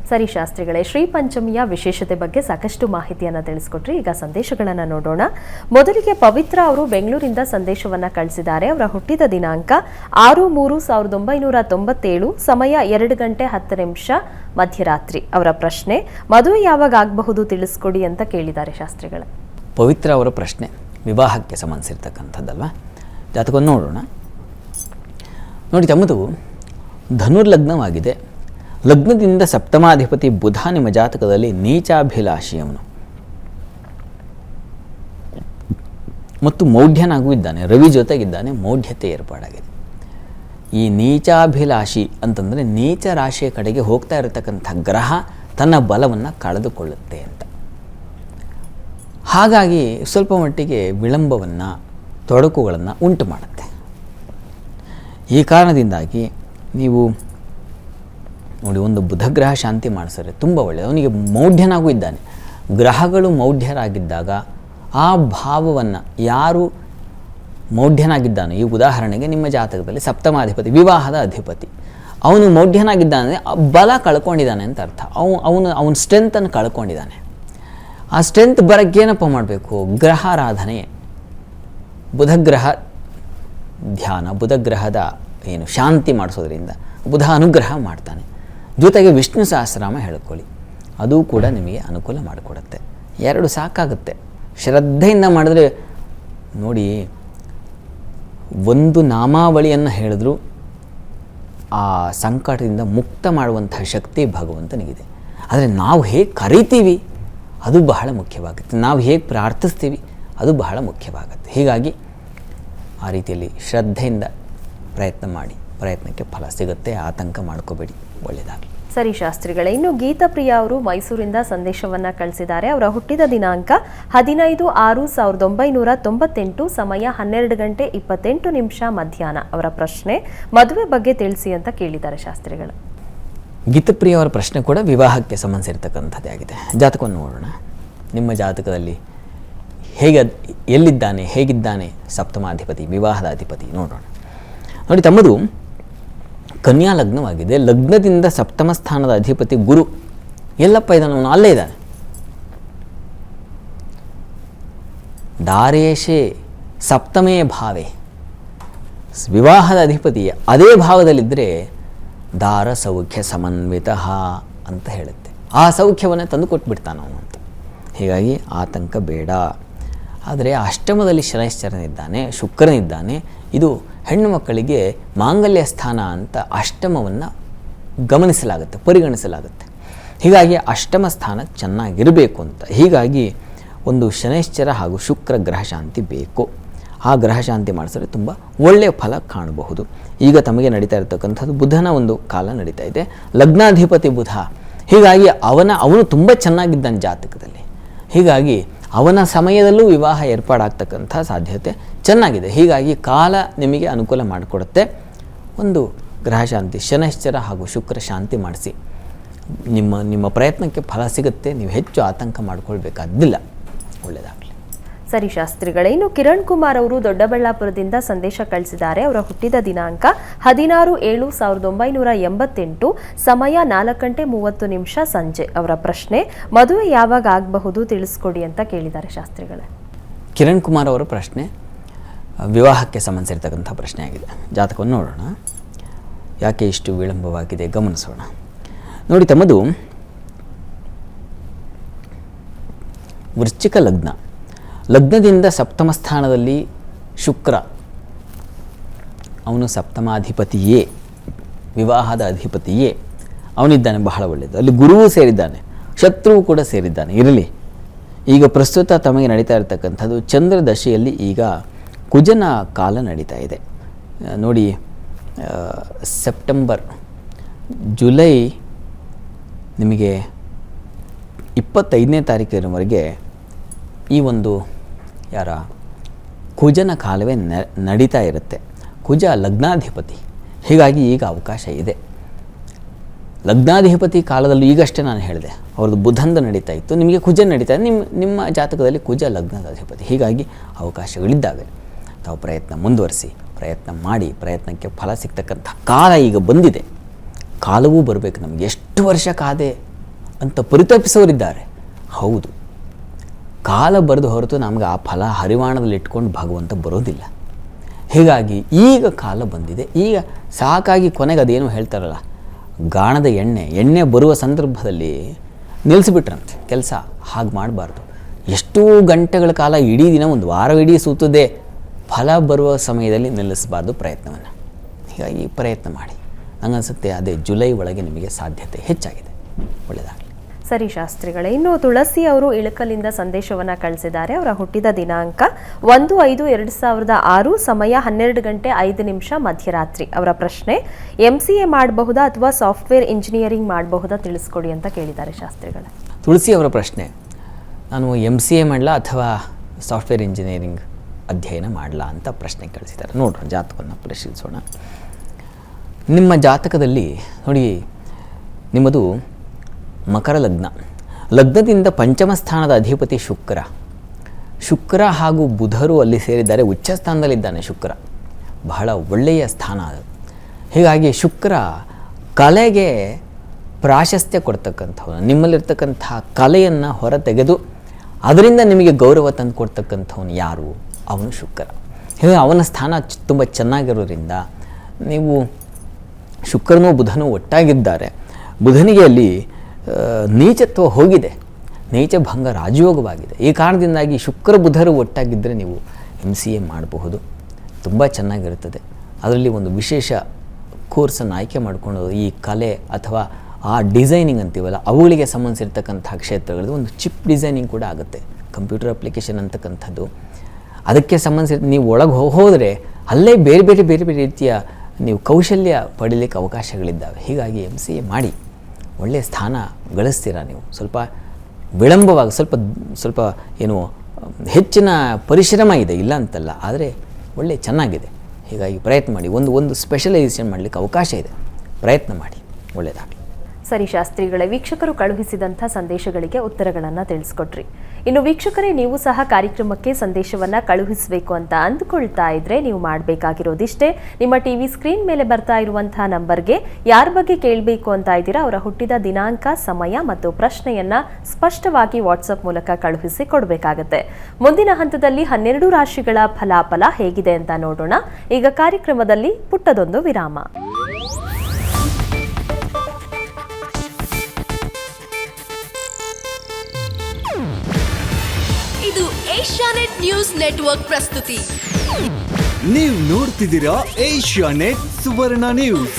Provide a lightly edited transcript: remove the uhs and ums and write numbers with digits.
ಸರಿ ಶಾಸ್ತ್ರಿಗಳೇ, ಶ್ರೀ ಪಂಚಮಿಯ ವಿಶೇಷತೆ ಬಗ್ಗೆ ಸಾಕಷ್ಟು ಮಾಹಿತಿಯನ್ನು ತಿಳಿಸ್ಕೊಟ್ರಿ. ಈಗ ಸಂದೇಶಗಳನ್ನು ನೋಡೋಣ. ಮೊದಲಿಗೆ ಪವಿತ್ರ ಅವರು ಬೆಂಗಳೂರಿಂದ ಸಂದೇಶವನ್ನ ಕಳಿಸಿದ್ದಾರೆ. ಅವರ ಹುಟ್ಟಿದ ದಿನಾಂಕ 6/3/1997, ಸಮಯ 2:10 ಮಧ್ಯರಾತ್ರಿ. ಅವರ ಪ್ರಶ್ನೆ, ಮದುವೆ ಯಾವಾಗ ಆಗಬಹುದು ತಿಳಿಸ್ಕೊಡಿ ಅಂತ ಕೇಳಿದ್ದಾರೆ ಶಾಸ್ತ್ರಿಗಳೇ. ಪವಿತ್ರ ಅವರ ಪ್ರಶ್ನೆ ವಿವಾಹಕ್ಕೆ ಸಂಬಂಧಿಸಿರ್ತಕ್ಕಂಥದ್ದಲ್ವಾ? ಜಾತಕವನ್ನು ನೋಡೋಣ. ನೋಡಿ, ತಮ್ಮದು ಧನುರ್ಲಗ್ನವಾಗಿದೆ. ಲಗ್ನದಿಂದ ಸಪ್ತಮಾಧಿಪತಿ ಬುಧ ನಿಮ್ಮ ಜಾತಕದಲ್ಲಿ ನೀಚಾಭಿಲಾಷಿಯವನು ಮತ್ತು ಮೌಢ್ಯನಾಗೂ ಇದ್ದಾನೆ. ರವಿ ಜೊತೆಗಿದ್ದಾನೆ, ಮೌಢ್ಯತೆ ಏರ್ಪಾಡಾಗಿದೆ. ಈ ನೀಚಾಭಿಲಾಷಿ ಅಂತಂದರೆ ನೀಚ ರಾಶಿಯ ಕಡೆಗೆ ಹೋಗ್ತಾ ಇರತಕ್ಕಂಥ ಗ್ರಹ ತನ್ನ ಬಲವನ್ನು ಕಳೆದುಕೊಳ್ಳುತ್ತೆ ಅಂತ. ಹಾಗಾಗಿ ಸ್ವಲ್ಪ ಮಟ್ಟಿಗೆ ವಿಳಂಬವನ್ನು, ತೊಡಕುಗಳನ್ನು ಉಂಟು ಮಾಡುತ್ತೆ. ಈ ಕಾರಣದಿಂದಾಗಿ ನೀವು ನೋಡಿ, ಒಂದು ಬುಧಗ್ರಹ ಶಾಂತಿ ಮಾಡಿಸಿದ್ರೆ ತುಂಬ ಒಳ್ಳೆಯದು. ಅವನಿಗೆ ಮೌಢ್ಯನಾಗೂ ಇದ್ದಾನೆ. ಗ್ರಹಗಳು ಮೌಢ್ಯರಾಗಿದ್ದಾಗ ಆ ಭಾವವನ್ನು ಯಾರು ಮೌಢ್ಯನಾಗಿದ್ದಾನೆ, ಈ ಉದಾಹರಣೆಗೆ ನಿಮ್ಮ ಜಾತಕದಲ್ಲಿ ಸಪ್ತಮಾಧಿಪತಿ, ವಿವಾಹದ ಅಧಿಪತಿ, ಅವನು ಮೌಢ್ಯನಾಗಿದ್ದಾನೆ, ಬಲ ಕಳ್ಕೊಂಡಿದ್ದಾನೆ ಅಂತ ಅರ್ಥ. ಅವನ ಸ್ಟ್ರೆಂತನ್ನು ಕಳ್ಕೊಂಡಿದ್ದಾನೆ. ಆ ಸ್ಟ್ರೆಂತ್ ಬರೋಕ್ಕೇನಪ್ಪ ಮಾಡಬೇಕು? ಗ್ರಹಾರಾಧನೆ, ಬುಧಗ್ರಹ ಧ್ಯಾನ, ಬುಧಗ್ರಹದ ಶಾಂತಿ ಮಾಡಿಸೋದ್ರಿಂದ ಬುಧ ಅನುಗ್ರಹ ಮಾಡ್ತಾನೆ. ಜೊತೆಗೆ ವಿಷ್ಣು ಸಹಸ್ರನಾಮ ಹೇಳ್ಕೊಳ್ಳಿ, ಅದು ಕೂಡ ನಿಮಗೆ ಅನುಕೂಲ ಮಾಡಿಕೊಡುತ್ತೆ. 2 ಸಾಕಾಗುತ್ತೆ. ಶ್ರದ್ಧೆಯಿಂದ ಮಾಡಿದ್ರೆ ನೋಡಿ, ಒಂದು ನಾಮಾವಳಿಯನ್ನು ಹೇಳಿದ್ರು ಆ ಸಂಕಟದಿಂದ ಮುಕ್ತ ಮಾಡುವಂತಹ ಶಕ್ತಿ ಭಗವಂತನಿಗಿದೆ. ಆದರೆ ನಾವು ಹೇಗೆ ಕರಿತೀವಿ ಅದು ಬಹಳ ಮುಖ್ಯವಾಗುತ್ತೆ. ನಾವು ಹೇಗೆ ಪ್ರಾರ್ಥಿಸ್ತೀವಿ ಅದು ಬಹಳ ಮುಖ್ಯವಾಗುತ್ತೆ. ಹೀಗಾಗಿ ಆ ರೀತಿಯಲ್ಲಿ ಶ್ರದ್ಧೆಯಿಂದ ಪ್ರಯತ್ನ ಮಾಡಿ, ಪ್ರಯತ್ನಕ್ಕೆ ಫಲ ಸಿಗುತ್ತೆ. ಆತಂಕ ಮಾಡ್ಕೋಬೇಡಿ, ಒಳ್ಳೆಯದಾಗಲಿ. ಸರಿ ಶಾಸ್ತ್ರಿಗಳೇ, ಇನ್ನು ಗೀತಾಪ್ರಿಯ ಅವರು ಮೈಸೂರಿಂದ ಸಂದೇಶವನ್ನ ಕಳಿಸಿದ್ದಾರೆ. ಅವರ ಹುಟ್ಟಿದ ದಿನಾಂಕ 15/6/1998, ಸಮಯ 12:28 ಮಧ್ಯಾಹ್ನ. ಅವರ ಪ್ರಶ್ನೆ, ಮದುವೆ ಬಗ್ಗೆ ತಿಳಿಸಿ ಅಂತ ಕೇಳಿದ್ದಾರೆ ಶಾಸ್ತ್ರಿಗಳು. ಗೀತಪ್ರಿಯ ಅವರ ಪ್ರಶ್ನೆ ಕೂಡ ವಿವಾಹಕ್ಕೆ ಸಂಬಂಧಿಸಿರ್ತಕ್ಕಂಥದ್ದೇ ಆಗಿದೆ. ಜಾತಕವನ್ನು ನೋಡೋಣ. ನಿಮ್ಮ ಜಾತಕದಲ್ಲಿ ಎಲ್ಲಿದ್ದಾನೆ, ಹೇಗಿದ್ದಾನೆ ಸಪ್ತಮಾಧಿಪತಿ, ವಿವಾಹದ ಅಧಿಪತಿ ನೋಡೋಣ. ನೋಡಿ, ತಮ್ಮದು ಕನ್ಯಾ ಲಗ್ನವಾಗಿದೆ. ಲಗ್ನದಿಂದ ಸಪ್ತಮ ಸ್ಥಾನದ ಅಧಿಪತಿ ಗುರು ಎಲ್ಲಪ್ಪ ಇದ್ದಾನೆ? ಅವನು ಅಲ್ಲೇ ಇದ್ದಾನೆ. ದಾರೇಶೇ ಸಪ್ತಮೇ ಭಾವೆ, ವಿವಾಹದ ಅಧಿಪತಿ ಅದೇ ಭಾವದಲ್ಲಿದ್ದರೆ ದಾರ ಸೌಖ್ಯ ಸಮನ್ವಿತ ಅಂತ ಹೇಳುತ್ತೆ. ಆ ಸೌಖ್ಯವನ್ನು ತಂದು ಕೊಟ್ಬಿಡ್ತಾನೆ ಅವನು ಅಂತ. ಹೀಗಾಗಿ ಆತಂಕ ಬೇಡ. ಆದರೆ ಅಷ್ಟಮದಲ್ಲಿ ಶನೈಶ್ಚರನಿದ್ದಾನೆ, ಶುಕ್ರನಿದ್ದಾನೆ. ಇದು ಹೆಣ್ಣು ಮಕ್ಕಳಿಗೆ ಮಾಂಗಲ್ಯ ಸ್ಥಾನ ಅಂತ ಅಷ್ಟಮವನ್ನು ಗಮನಿಸಲಾಗುತ್ತೆ, ಪರಿಗಣಿಸಲಾಗುತ್ತೆ. ಹೀಗಾಗಿ ಅಷ್ಟಮ ಸ್ಥಾನ ಚೆನ್ನಾಗಿರಬೇಕು ಅಂತ. ಹೀಗಾಗಿ ಒಂದು ಶನೈಶ್ಚರ ಹಾಗೂ ಶುಕ್ರ ಗ್ರಹ ಶಾಂತಿ ಬೇಕು. ಆ ಗ್ರಹ ಶಾಂತಿ ಮಾಡಿಸಿದ್ರೆ ತುಂಬ ಒಳ್ಳೆಯ ಫಲ ಕಾಣಬಹುದು. ಈಗ ತಮಗೆ ನಡೀತಾ ಇರತಕ್ಕಂಥದ್ದು ಬುಧನ ಒಂದು ಕಾಲ ನಡೀತಾ ಇದೆ. ಲಗ್ನಾಧಿಪತಿ ಬುಧ. ಹೀಗಾಗಿ ಅವನು ತುಂಬ ಚೆನ್ನಾಗಿದ್ದಾನೆ ಜಾತಕದಲ್ಲಿ. ಹೀಗಾಗಿ ಅವನ ಸಮಯದಲ್ಲೂ ವಿವಾಹ ಏರ್ಪಾಡಾಗ್ತಕ್ಕಂಥ ಸಾಧ್ಯತೆ ಚೆನ್ನಾಗಿದೆ. ಹೀಗಾಗಿ ಕಾಲ ನಿಮಗೆ ಅನುಕೂಲ ಮಾಡಿಕೊಡುತ್ತೆ. ಒಂದು ಗ್ರಹ ಶಾಂತಿ, ಶನೈಶ್ಚರ ಹಾಗೂ ಶುಕ್ರ ಶಾಂತಿ ಮಾಡಿಸಿ, ನಿಮ್ಮ ಪ್ರಯತ್ನಕ್ಕೆ ಫಲ ಸಿಗುತ್ತೆ. ನೀವು ಹೆಚ್ಚು ಆತಂಕ ಮಾಡಿಕೊಳ್ಬೇಕಾದ್ದಿಲ್ಲ. ಒಳ್ಳೆಯದಾಗಲಿ. ಸರಿ ಶಾಸ್ತ್ರಿಗಳೇ, ಇನ್ನು ಕಿರಣ್ ಕುಮಾರ್ ಅವರು ದೊಡ್ಡಬಳ್ಳಾಪುರದಿಂದ ಸಂದೇಶ ಕಳಿಸಿದ್ದಾರೆ. ಅವರ ಹುಟ್ಟಿದ ದಿನಾಂಕ 16/7/1988, ಸಮಯ 4:30 ಸಂಜೆ. ಅವರ ಪ್ರಶ್ನೆ, ಮದುವೆ ಯಾವಾಗ ಆಗಬಹುದು ತಿಳಿಸ್ಕೊಡಿ ಅಂತ ಕೇಳಿದ್ದಾರೆ ಶಾಸ್ತ್ರಿಗಳೇ. ಕಿರಣ್ ಕುಮಾರ್ ಅವರ ಪ್ರಶ್ನೆ ವಿವಾಹಕ್ಕೆ ಸಂಬಂಧಿಸಿರ್ತಕ್ಕಂಥ ಪ್ರಶ್ನೆ ಆಗಿದೆ. ಜಾತಕವನ್ನು ನೋಡೋಣ. ಯಾಕೆ ಇಷ್ಟು ವಿಳಂಬವಾಗಿದೆ ಗಮನಿಸೋಣ. ನೋಡಿ, ತಮ್ಮದು ವೃಶ್ಚಿಕ ಲಗ್ನ. ಲಗ್ನದಿಂದ ಸಪ್ತಮ ಸ್ಥಾನದಲ್ಲಿ ಶುಕ್ರ, ಅವನು ಸಪ್ತಮಾಧಿಪತಿಯೇ, ವಿವಾಹದ ಅಧಿಪತಿಯೇ ಅವನಿದ್ದಾನೆ. ಬಹಳ ಒಳ್ಳೆಯದು. ಅಲ್ಲಿ ಗುರುವು ಸೇರಿದ್ದಾನೆ, ಶತ್ರುವು ಕೂಡ ಸೇರಿದ್ದಾನೆ. ಇರಲಿ. ಈಗ ಪ್ರಸ್ತುತ ತಮಗೆ ನಡೀತಾ ಇರತಕ್ಕಂಥದ್ದು ಚಂದ್ರ ದಶೆಯಲ್ಲಿ ಈಗ ಕುಜನ ಕಾಲ ನಡೀತಾ ಇದೆ. ನೋಡಿ, ಜುಲೈ ನಿಮಗೆ 25ನೇ ತಾರೀಕಿನವರೆಗೆ ಈ ಒಂದು ಕುಜನ ಕಾಲವೇ ನಡೀತಾ ಇರುತ್ತೆ. ಕುಜ ಲಗ್ನಾಧಿಪತಿ. ಹೀಗಾಗಿ ಈಗ ಅವಕಾಶ ಇದೆ. ಲಗ್ನಾಧಿಪತಿ ಕಾಲದಲ್ಲಿ ಈಗಷ್ಟೇ ನಾನು ಹೇಳಿದೆ, ಅವ್ರದ್ದು ಬುಧಂದ ನಡೀತಾ ಇತ್ತು, ನಿಮಗೆ ಕುಜ ನಡೀತಾ ಇದೆ. ನಿಮ್ಮ ಜಾತಕದಲ್ಲಿ ಕುಜ ಲಗ್ನದ ಅಧಿಪತಿ. ಹೀಗಾಗಿ ಅವಕಾಶಗಳಿದ್ದಾವೆ. ತಾವು ಪ್ರಯತ್ನ ಮುಂದುವರಿಸಿ, ಪ್ರಯತ್ನ ಮಾಡಿ, ಪ್ರಯತ್ನಕ್ಕೆ ಫಲ ಸಿಗ್ತಕ್ಕಂಥ ಕಾಲ ಈಗ ಬಂದಿದೆ. ಕಾಲವೂ ಬರಬೇಕು. ನಮಗೆ ಎಷ್ಟು ವರ್ಷ ಕಾದೆ ಅಂತ ಪರಿತಪಿಸೋರಿದ್ದಾರೆ. ಹೌದು, ಕಾಲ ಬರೆದು ಹೊರತು ನಮಗೆ ಆ ಫಲ ಹರಿವಾಣದಲ್ಲಿ ಇಟ್ಕೊಂಡು ಭಗವಂತ ಬರೋದಿಲ್ಲ. ಹೀಗಾಗಿ ಈಗ ಕಾಲ ಬಂದಿದೆ, ಈಗ ಸಾಕಾಗಿ ಕೊನೆಗೆ ಅದೇನು ಹೇಳ್ತಾರಲ್ಲ, ಗಾಣದ ಎಣ್ಣೆ ಬರುವ ಸಂದರ್ಭದಲ್ಲಿ ನಿಲ್ಲಿಸಿಬಿಟ್ರಂತೆ ಕೆಲಸ. ಹಾಗೆ ಮಾಡಬಾರ್ದು. ಎಷ್ಟೋ ಗಂಟೆಗಳ ಕಾಲ, ಇಡೀ ದಿನ, ಒಂದು ವಾರವಿಡೀ ಸುತ್ತದೆ, ಫಲ ಬರುವ ಸಮಯದಲ್ಲಿ ನಿಲ್ಲಿಸಬಾರ್ದು ಪ್ರಯತ್ನವನ್ನು. ಹೀಗಾಗಿ ಪ್ರಯತ್ನ ಮಾಡಿ. ನನಗನ್ಸುತ್ತೆ ಅದೇ ಜುಲೈ ಒಳಗೆ ನಿಮಗೆ ಸಾಧ್ಯತೆ ಹೆಚ್ಚಾಗಿದೆ. ಒಳ್ಳೆಯದಾಗಲಿ. ಸರಿ ಶಾಸ್ತ್ರಿಗಳೇ, ಇನ್ನು ತುಳಸಿ ಅವರು ಇಳಕಲಿಂದ ಸಂದೇಶವನ್ನು ಕಳಿಸಿದ್ದಾರೆ. ಅವರ ಹುಟ್ಟಿದ ದಿನಾಂಕ 1/5/2006, ಸಮಯ 12:05 ಮಧ್ಯರಾತ್ರಿ. ಅವರ ಪ್ರಶ್ನೆ, MCA ಮಾಡಬಹುದಾ ಅಥವಾ ಸಾಫ್ಟ್ವೇರ್ ಇಂಜಿನಿಯರಿಂಗ್ ಮಾಡಬಹುದಾ ತಿಳಿಸ್ಕೊಡಿ ಅಂತ ಕೇಳಿದ್ದಾರೆ ಶಾಸ್ತ್ರಿಗಳೇ. ತುಳಸಿ ಅವರ ಪ್ರಶ್ನೆ, ನಾನು MCA ಮಾಡಲಾ ಅಥವಾ ಸಾಫ್ಟ್ವೇರ್ ಇಂಜಿನಿಯರಿಂಗ್ ಅಧ್ಯಯನ ಮಾಡಲಾ ಅಂತ ಪ್ರಶ್ನೆ ಕಳಿಸಿದ್ದಾರೆ. ನೋಡೋಣ, ಜಾತಕವನ್ನು ಪರಿಶೀಲಿಸೋಣ. ನಿಮ್ಮ ಜಾತಕದಲ್ಲಿ ನೋಡಿ, ನಿಮ್ಮದು ಮಕರ ಲಗ್ನದಿಂದ ಪಂಚಮ ಸ್ಥಾನದ ಅಧಿಪತಿ ಶುಕ್ರ ಹಾಗೂ ಬುಧರು ಅಲ್ಲಿ ಸೇರಿದ್ದಾರೆ. ಉಚ್ಚ ಸ್ಥಾನದಲ್ಲಿದ್ದಾನೆ ಶುಕ್ರ, ಬಹಳ ಒಳ್ಳೆಯ ಸ್ಥಾನ ಅದು. ಹೀಗಾಗಿ ಶುಕ್ರ ಕಲೆಗೆ ಪ್ರಾಶಸ್ತ್ಯ ಕೊಡ್ತಕ್ಕಂಥವನು, ನಿಮ್ಮಲ್ಲಿರ್ತಕ್ಕಂಥ ಕಲೆಯನ್ನು ಹೊರತೆಗೆದು ಅದರಿಂದ ನಿಮಗೆ ಗೌರವ ತಂದು ಕೊಡ್ತಕ್ಕಂಥವನು ಯಾರು? ಅವನು ಶುಕ್ರ. ಹೀಗಾಗಿ ಅವನ ಸ್ಥಾನ ತುಂಬ ಚೆನ್ನಾಗಿರೋದ್ರಿಂದ ನೀವು ಶುಕ್ರನೂ ಬುಧನೂ ಒಟ್ಟಾಗಿದ್ದಾರೆ. ಬುಧನಿಗೆ ಅಲ್ಲಿ ನೀಚತ್ವ ಹೋಗಿದೆ, ನೀಚ ಭಂಗ ರಾಜಯೋಗವಾಗಿದೆ. ಈ ಕಾರಣದಿಂದಾಗಿ ಶುಕ್ರ ಬುಧರು ಒಟ್ಟಾಗಿದ್ದರೆ ನೀವು MCA ಮಾಡಬಹುದು, ತುಂಬ ಚೆನ್ನಾಗಿರುತ್ತದೆ. ಅದರಲ್ಲಿ ಒಂದು ವಿಶೇಷ ಕೋರ್ಸನ್ನು ಆಯ್ಕೆ ಮಾಡಿಕೊಂಡು ಈ ಕಲೆ ಅಥವಾ ಆ ಡಿಸೈನಿಂಗ್ ಅಂತೀವಲ್ಲ, ಅವುಗಳಿಗೆ ಸಂಬಂಧಿಸಿರ್ತಕ್ಕಂಥ ಕ್ಷೇತ್ರಗಳಲ್ಲಿ ಒಂದು ಚಿಪ್ ಡಿಸೈನಿಂಗ್ ಕೂಡ ಆಗುತ್ತೆ. ಕಂಪ್ಯೂಟರ್ ಅಪ್ಲಿಕೇಶನ್ ಅಂತಕ್ಕಂಥದ್ದು, ಅದಕ್ಕೆ ಸಂಬಂಧಿಸಿದ ನೀವು ಒಳಗೆ ಹೋದರೆ ಅಲ್ಲೇ ಬೇರೆ ಬೇರೆ ಬೇರೆ ಬೇರೆ ರೀತಿಯ ನೀವು ಕೌಶಲ್ಯ ಪಡೀಲಿಕ್ಕೆ ಅವಕಾಶಗಳಿದ್ದಾವೆ. ಹೀಗಾಗಿ MCA ಮಾಡಿ, ಒಳ್ಳೆಯ ಸ್ಥಾನ ಗಳಿಸ್ತೀರ. ನೀವು ಸ್ವಲ್ಪ ವಿಳಂಬವಾಗಿ, ಸ್ವಲ್ಪ ಏನು ಹೆಚ್ಚಿನ ಪರಿಶ್ರಮ ಇದೆ, ಇಲ್ಲ ಅಂತಲ್ಲ, ಆದರೆ ಒಳ್ಳೆ ಚೆನ್ನಾಗಿದೆ. ಹೀಗಾಗಿ ಪ್ರಯತ್ನ ಮಾಡಿ. ಒಂದು ಸ್ಪೆಷಲೈಸೇಷನ್ ಮಾಡಲಿಕ್ಕೆ ಅವಕಾಶ ಇದೆ, ಪ್ರಯತ್ನ ಮಾಡಿ, ಒಳ್ಳೆಯದಾಗಲಿ. ಸರಿ ಶಾಸ್ತ್ರಿಗಳೇ, ವೀಕ್ಷಕರು ಕಳುಹಿಸಿದಂಥ ಸಂದೇಶಗಳಿಗೆ ಉತ್ತರಗಳನ್ನು ತಿಳಿಸ್ಕೊಟ್ರಿ. ಇನ್ನು ವೀಕ್ಷಕರೇ, ನೀವು ಸಹ ಕಾರ್ಯಕ್ರಮಕ್ಕೆ ಸಂದೇಶವನ್ನು ಕಳುಹಿಸಬೇಕು ಅಂತ ಅಂದುಕೊಳ್ತಾ ಇದ್ರೆ ನೀವು ಮಾಡಬೇಕಾಗಿರೋದಿಷ್ಟೇ. ನಿಮ್ಮ TV ಸ್ಕ್ರೀನ್ ಮೇಲೆ ಬರ್ತಾ ಇರುವಂತಹ ನಂಬರ್ಗೆ ಯಾರ ಬಗ್ಗೆ ಕೇಳಬೇಕು ಅಂತ ಇದ್ದೀರಾ ಅವರ ಹುಟ್ಟಿದ ದಿನಾಂಕ, ಸಮಯ ಮತ್ತು ಪ್ರಶ್ನೆಯನ್ನ ಸ್ಪಷ್ಟವಾಗಿ ವಾಟ್ಸಪ್ ಮೂಲಕ ಕಳುಹಿಸಿ ಕೊಡಬೇಕಾಗತ್ತೆ. ಮುಂದಿನ ಹಂತದಲ್ಲಿ 12 ರಾಶಿಗಳ ಫಲಾಫಲ ಹೇಗಿದೆ ಅಂತ ನೋಡೋಣ. ಈಗ ಕಾರ್ಯಕ್ರಮದಲ್ಲಿ ಪುಟ್ಟದೊಂದು ವಿರಾಮ. ಇದು ಏಷ್ಯಾನೆಟ್ ನ್ಯೂಸ್ ನೆಟ್ವರ್ಕ್ ಪ್ರಸ್ತುತಿ. ನೀವು ನೋಡ್ತಿದ್ದೀರಾ ಏಷ್ಯಾನೆಟ್ ಸುವರ್ಣ ನ್ಯೂಸ್.